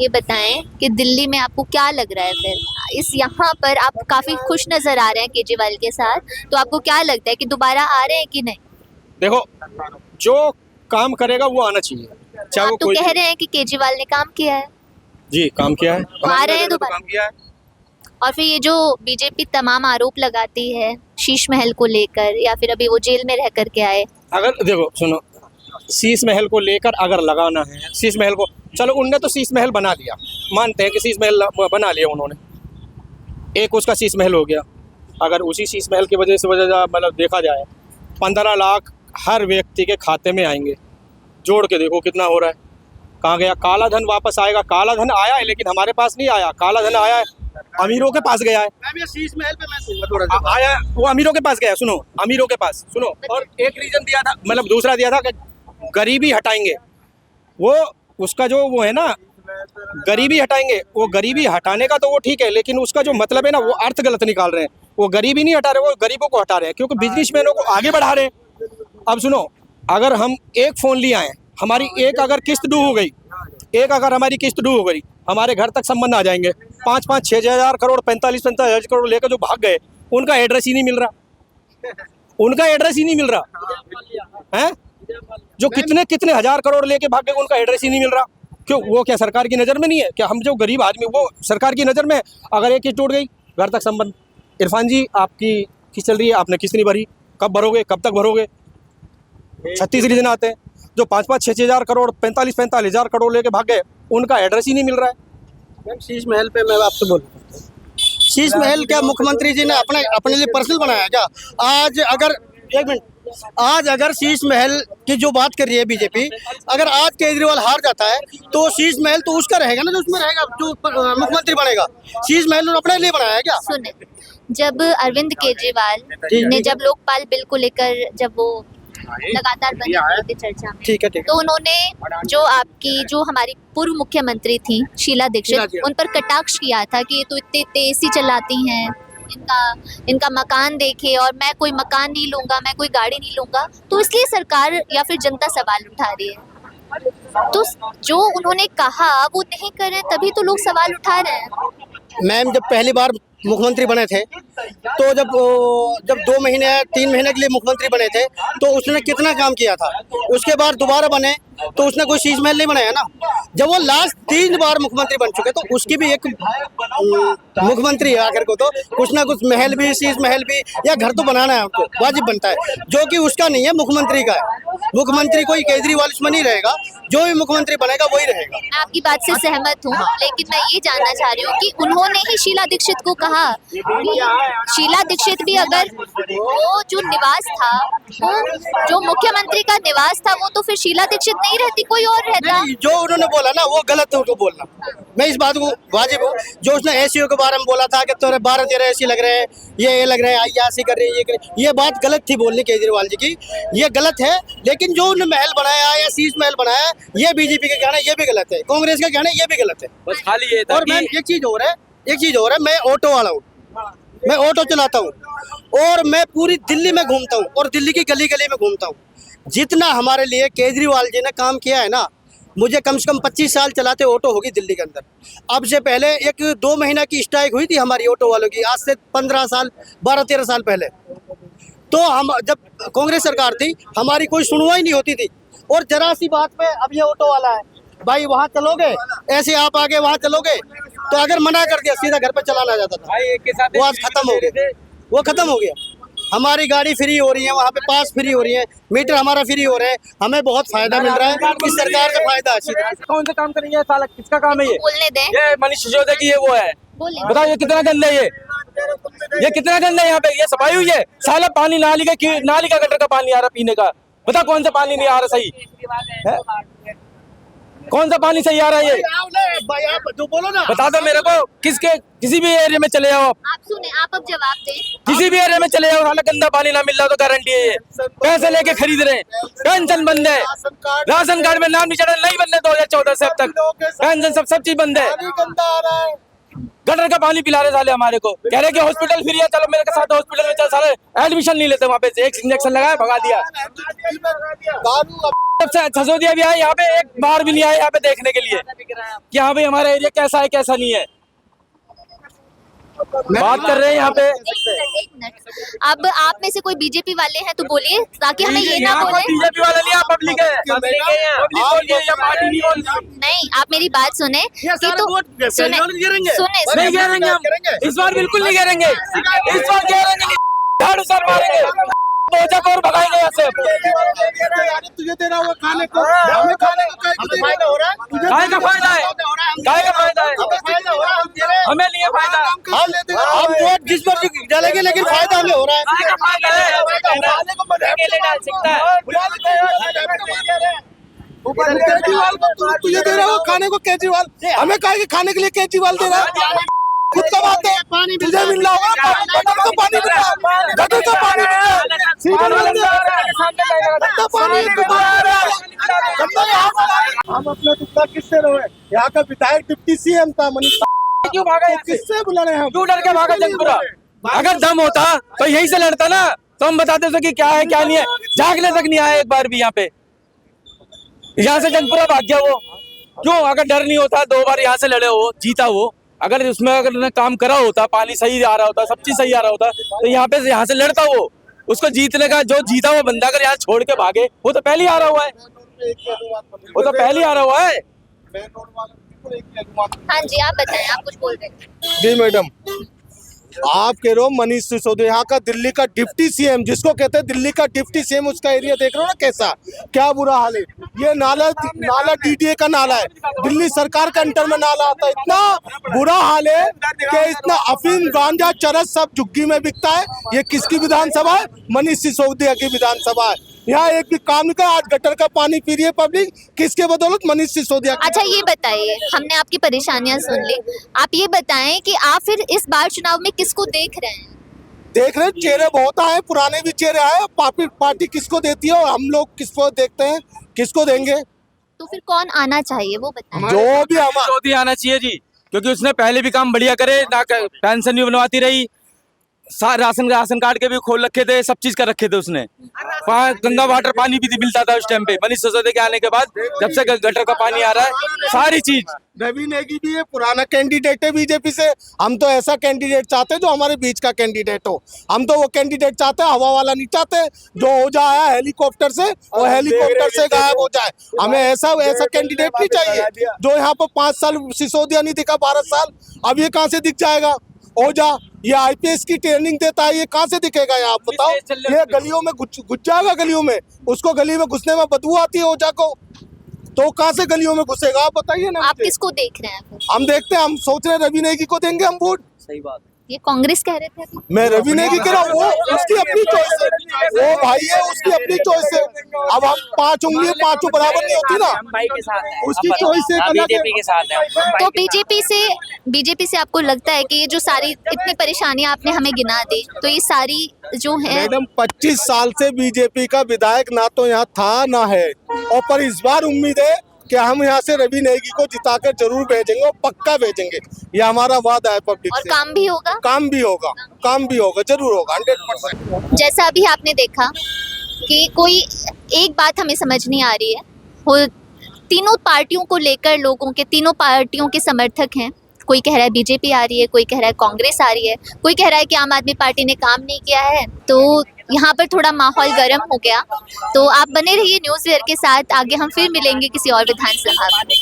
ये बताएं कि दिल्ली में आपको क्या लग रहा है फिर इस यहाँ पर आप काफी खुश नजर आ रहे हैं केजरीवाल के साथ, तो आपको क्या लगता है कि दोबारा आ रहे हैं कि नहीं? देखो, जो काम करेगा वो आना चाहिए, चाहे आप वो तो कोई कह रहे हैं कि केजरीवाल ने काम किया है, जी काम किया है, तो आ रहे हैं तो दोबारा। काम किया है। और फिर ये जो बीजेपी तमाम आरोप लगाती है शीश महल को लेकर, या फिर अभी वो जेल में रह कर के आए। अगर देखो सुनो, शीश महल को लेकर अगर लगाना है, शीश महल को, चलो उनने तो शीश महल बना लिया, मानते हैं कि शीश महल बना लिया उन्होंने, एक उसका शीश महल हो गया। अगर उसी शीश महल की वजह से मतलब देखा जाए 15 लाख हर व्यक्ति के खाते में आएंगे, जोड़ के देखो कितना हो रहा है। कहाँ गया काला धन? वापस आएगा, काला धन आया है लेकिन हमारे पास नहीं आया, काला धन आया है अमीरों के पास गया है। मैम ये शीश महल पे मैं सुनूंगा थोड़ा सा। आया वो अमीरों के पास गया, सुनो अमीरों के पास सुनो। और एक रीजन दिया था, मतलब दूसरा दिया था कि गरीबी हटाएंगे, वो उसका जो वो है ना, गरीबी हटाएंगे, वो गरीबी हटाने का तो वो ठीक है, लेकिन उसका जो मतलब है ना वो अर्थ गलत निकाल रहे हैं। वो गरीबी नहीं हटा रहे, वो गरीबों को हटा रहे हैं, क्योंकि बिजनेसमैनों को आगे बढ़ा रहे हैं। अब सुनो, अगर हम एक फ़ोन लिए आए, हमारी एक अगर किस्त ड्यू हो गई, एक अगर हमारी किस्त ड्यू हो गई, हमारे घर तक संबंध आ जाएंगे। 5-5, 6,000 करोड़, 45-45 करोड़ लेकर जो भाग गए, उनका एड्रेस ही नहीं मिल रहा, उनका एड्रेस ही नहीं मिल रहा है। जो कितने हजार करोड़ लेके भाग गए, उनका एड्रेस ही नहीं मिल रहा। क्यों? वो क्या सरकार की नज़र में नहीं है क्या? हम जो गरीब आदमी, वो सरकार की नज़र में, अगर एक किस्त टूट गई, घर तक संबंध। इरफान जी, आपकी किस्त चल रही है, आपने किस्त नहीं भरी, कब भरोगे, कब तक भरोगे? 36 रीजन आते हैं। जो 5-5, 6,000 करोड़, 45-45 करोड़ लेके भाग गए, उनका एड्रेस ही नहीं मिल रहा है। मैम शीश महल पे मैं आपसे बोल सकता हूँ, शीश महल क्या मुख्यमंत्री जी ने अपने लिए पर्सनल बनाया क्या? आज अगर एक मिनट, आज अगर शीश महल की जो बात कर रही है बीजेपी, अगर आज केजरीवाल हार जाता है तो शीश महल तो उसका रहेगा ना, जो उसमें रहेगा, जो मुख्यमंत्री बनेगा। शीश महल उन्होंने अपने लिए बनाया है क्या? सुने, जब अरविंद केजरीवाल ने जब लोकपाल बिल को लेकर जब वो लगातार बनी हुई थी चर्चा में, ठीक है तो उन्होंने जो हमारी पूर्व मुख्यमंत्री थी शीला दीक्षित, उन पर कटाक्ष किया था कि ये तो इतने तेज सी चलाती हैं, इनका मकान देखे, और मैं कोई मकान नहीं लूंगा, मैं कोई गाड़ी नहीं लूंगा। तो इसलिए सरकार या फिर जनता सवाल उठा रही है। तो जो उन्होंने कहा वो नहीं कर रहे, तभी तो लोग सवाल उठा रहे हैं। मैम जब पहली बार मुख्यमंत्री बने थे, तो जब 2 महीने 3 महीने के लिए मुख्यमंत्री बने थे, तो उसने कितना काम किया था। उसके बाद दोबारा बने तो उसने कोई शीश महल नहीं बनाया ना। जब वो लास्ट 3 बार मुख्यमंत्री बन चुके, तो उसकी भी एक मुख्यमंत्री आकर को तो कुछ ना कुछ महल भी, शीश महल भी, या घर तो बनाना है, उनको वाजिब बनता है, जो कि उसका नहीं है, मुख्यमंत्री का है। मुख्यमंत्री कोई केजरीवाल इसमें नहीं रहेगा, जो भी मुख्यमंत्री बनेगा वही रहेगा। मैं आपकी बात से सहमत हूँ, लेकिन मैं ये जानना चाह रही हूँ कि उन्होंने ही शीला दीक्षित को कहा कि शीला दीक्षित भी, अगर वो जो निवास था, वो जो मुख्यमंत्री का निवास था, वो तो फिर शीला दीक्षित नहीं रहती, कोई और रहता। नहीं, जो उन्होंने बोला ना वो गलत है, उनको बोलना। मैं इस बात को वाजिब हूँ। जो उसने एसीओ के बारे में बोला था कि तेरे 12-13 एसी लग रहे हैं, ये लग रहे हैं, अय्याशी कर रही है, ये कर रही है, ये बात गलत थी बोलनी केजरीवाल जी की, ये गलत है। लेकिन जो उन्होंने महल बनाया या शीश महल बनाया, ये बीजेपी का कहना है, ये भी गलत है, कांग्रेस का कहना है, ये भी गलत है। बस खाली ये था। और मैम एक चीज और है, मैं ऑटो वाला हूँ, मैं ऑटो चलाता हूँ, और मैं पूरी दिल्ली में घूमता हूँ, और दिल्ली की गली गली में घूमता हूँ। जितना हमारे लिए केजरीवाल जी ने काम किया है ना, मुझे कम से कम 25 साल चलाते ऑटो होगी दिल्ली के अंदर। अब से पहले 1-2 महीना की स्ट्राइक हुई थी हमारी ऑटो वालों की, आज से 15 साल 12-13 साल पहले। तो हम जब कांग्रेस सरकार थी, हमारी कोई सुनवाई नहीं होती थी। और जरा सी बात पे अब ये ऑटो वाला है, भाई वहाँ चलोगे, ऐसे आप आगे वहाँ चलोगे, तो अगर मना कर दिया सीधा घर पे चलाना जाता था। वो आज खत्म हो गया, वो खत्म हो गया। हमारी गाड़ी फ्री हो रही है, वहाँ पे पास फ्री हो रही है, मीटर हमारा फ्री हो रहा है, हमें बहुत फायदा मिल रहा है। इस सरकार का फायदा है। कौन सा काम करेंगे साला, किसका काम है ये? बोलने दें, ये मनीष सिसोदिया की ये वो है, बोले। बताओ ये कितना गंदा है, ये कितना गंदा है। यहाँ पे ये सफाई हुई है, साला पानी नाली का गटर का पानी आ रहा पीने का, बता कौन सा पानी नहीं आ रहा सही है? कौन सा पानी सही आ रहा है ये? भाई आप तो बोलो ना, बता दो मेरे को। किसी भी एरिया में चले जाओ आप, आप अब जवाब दें। किसी भी एरिया में चले जाओ, साला गंदा पानी ना मिल रहा तो गारंटी है ये पैसे लेके खरीद रहे हैं। पेंशन बंद है, राशन कार्ड में नाम नहीं चढ़ा, नहीं बनने 2014 से अब तक पेंशन सब चीज बंद है। गटर का पानी पिला रहे साले हमारे को, कह रहे कि हॉस्पिटल फ्री है, चलो मेरे के साथ हॉस्पिटल में चल, साले एडमिशन नहीं लेते वहाँ पे, एक इंजेक्शन लगाया भगा दिया। सबसे ससोदिया भी आए यहाँ पे, एक बार भी नहीं आए यहाँ पे देखने के लिए कि हाँ भाई हमारा एरिया कैसा है कैसा नहीं है। बात कर रहे हैं यहाँ पे। एक मिनट, अब आप में से कोई बीजेपी वाले हैं तो बोलिए, ताकि हमें ये ना बोले। बीजेपी वाला नहीं, पब्लिक है, पब्लिक बोलिए या पार्टी नहीं बोलती। नहीं, आप मेरी बात सुने कि तो सुने सुने नहीं गिरेंगे हम, इस बार बिल्कुल नहीं गिरेंगे, इस बार गिरेंगे, झाड़ू सर मारेंगे, बोझा को और भगाएंगे यहाँ से। तुझे दे रहा हुआ खाने को, हमें खाने को फायदा हो रहा है, काय का फायदा है, काय का फायदा है, फायदा हो रहा है, हमें नहीं है फायदा। हम वोट जिस पर डालेंगे लेकिन फायदा हमें हो रहा है। काय का फायदा है, अकेले डाल सकता है। केजरीवाल को तुझे दे रहा हो खाने को, केजरीवाल हमें कहा कि खाने के लिए केजरीवाल दे रहा है, खुद का बात है, तुझे मिल रहा होगा गटर का पानी मिल रहा है, गटर का पानी मिल रहा है, सीधे गंदा पानी हम अपना दुखा किससे रहे? यहाँ का विधायक डिप्टी सीएम था मनीष, क्यों भागा यहाँ से? किससे बुला रहे हैं हम? क्यों डर के भागा जंगपुरा? अगर दम होता तो यहीं से लड़ता ना, तो हम बताते थे कि क्या है क्या नहीं है। झांकने तक नहीं आया एक बार भी यहाँ पे, यहाँ से जंगपुरा भाग गया वो। क्यों? अगर डर नहीं होता, 2 बार यहाँ से लड़े हो, जीता वो, अगर उसमें अगर ने काम करा होता, पानी सही आ रहा होता, सब चीज सही आ रहा होता, तो यहाँ से लड़ता वो। उसको जीतने का, जो जीता वो बंदा अगर यहाँ छोड़ के भागे, वो तो पहले ही आ रहा हुआ है, वो तो पहले ही आ रहा हुआ है। हाँ जी, आप बताएं, आप कुछ बोल रहे थे। जी मैडम, आप कह रहे हो मनीष सिसोदिया, यहाँ का दिल्ली का डिप्टी सीएम, जिसको कहते हैं दिल्ली का डिप्टी सीएम, उसका एरिया देख रहे हो ना कैसा, क्या बुरा हाल है। ये नाला डीडीए का नाला है, दिल्ली सरकार के अंडर में नाला आता है, इतना बुरा हाल है कि इतना अफीम गांजा चरस सब झुग्गी में बिकता है। ये किसकी विधानसभा है? मनीष सिसोदिया की विधानसभा है। यहाँ एक भी काम नहीं कर, आज गटर का पानी पी रही है पब्लिक, किसके बदौलत? मनीष सिसोदिया। अच्छा ये बताइए, हमने आपकी परेशानियां सुन ली, आप ये बताएं कि आप फिर इस बार चुनाव में किसको देख रहे हैं? देख रहे चेहरे बहुत आए, पुराने भी चेहरे आए, पार्टी किसको देती है और हम लोग किसको देखते हैं, किसको देंगे? तो फिर कौन आना चाहिए वो बताएं। जो भी हमारा मोदी आना चाहिए जी, क्योंकि उसने पहले भी काम बढ़िया करे ना, पेंशन भी बनवाती रही, राशन कार्ड के भी खोल रखे थे, सब चीज कर रखे थे उसने। गंगा वाटर पानी भी मिलता था उस टाइम पे, मनीष सिसोदिया के आने के बाद जब से गटर का पानी आ रहा है, सारी चीज। रवि नेगी भी है, पुराना कैंडिडेट है बीजेपी से। हम तो ऐसा कैंडिडेट चाहते हैं जो हमारे बीच का कैंडिडेट हो, हम तो वो कैंडिडेट चाहते हैं, हवा वाला नहीं चाहते जो हो जाए हेलीकॉप्टर से और हेलीकॉप्टर से गायब हो जाए। हमें ऐसा कैंडिडेट नहीं चाहिए जो यहाँ पर 5 साल सिसोदिया नहीं दिखा, 12 साल, अब ये कहाँ से दिख जाएगा? ओझा ये आईपीएस की ट्रेनिंग देता है, ये कहाँ से दिखेगा? ये आप बताओ, ये गलियों में घुस जाएगा, गलियों में उसको गली में घुसने में बदबू आती है ओझा को, तो कहाँ से गलियों में घुसेगा? आप बताइए ना। आप किसको देख रहे हैं? हम देखते हैं, हम सोच रहे हैं रवि नेगी को देंगे हम वोट। सही बात। ये कांग्रेस कह रहे थे अभी। मैं रवि नेगी कह रहा हूँ, वो उसकी अपनी चॉइस है, वो भाई है, उसकी अपनी चॉइस है। अब हम 5 उंगलियां 5 बराबर नहीं होती ना, भाई के साथ है, उसकी चॉइस है। बीजेपी के साथ है। तो बीजेपी से आपको लगता है कि ये जो सारी इतनी परेशानियां आपने हमें गिना दी, तो ये सारी जो है मैडम 25 साल से बीजेपी का विधायक ना तो यहाँ था ना है, और पर इस बार उम्मीद है कि हम यहाँ से रवि नेगी को जिताकर जरूर भेजेंगे और पक्का भेजेंगे, ये हमारा वादा है पब्लिक और से। काम भी होगा, काम भी होगा, काम भी होगा, जरूर होगा 100%। जैसा अभी आपने देखा कि कोई एक बात हमें समझ नहीं आ रही है, वो तीनों पार्टियों को लेकर लोगों के, तीनों पार्टियों के समर्थक हैं। कोई कह रहा है बीजेपी आ रही है, कोई कह रहा है कांग्रेस आ रही है, कोई कह रहा है कि आम आदमी पार्टी ने काम नहीं किया है। तो यहाँ पर थोड़ा माहौल गर्म हो गया। तो आप बने रहिए न्यूज़ वेयर के साथ, आगे हम फिर मिलेंगे किसी और विधानसभा में।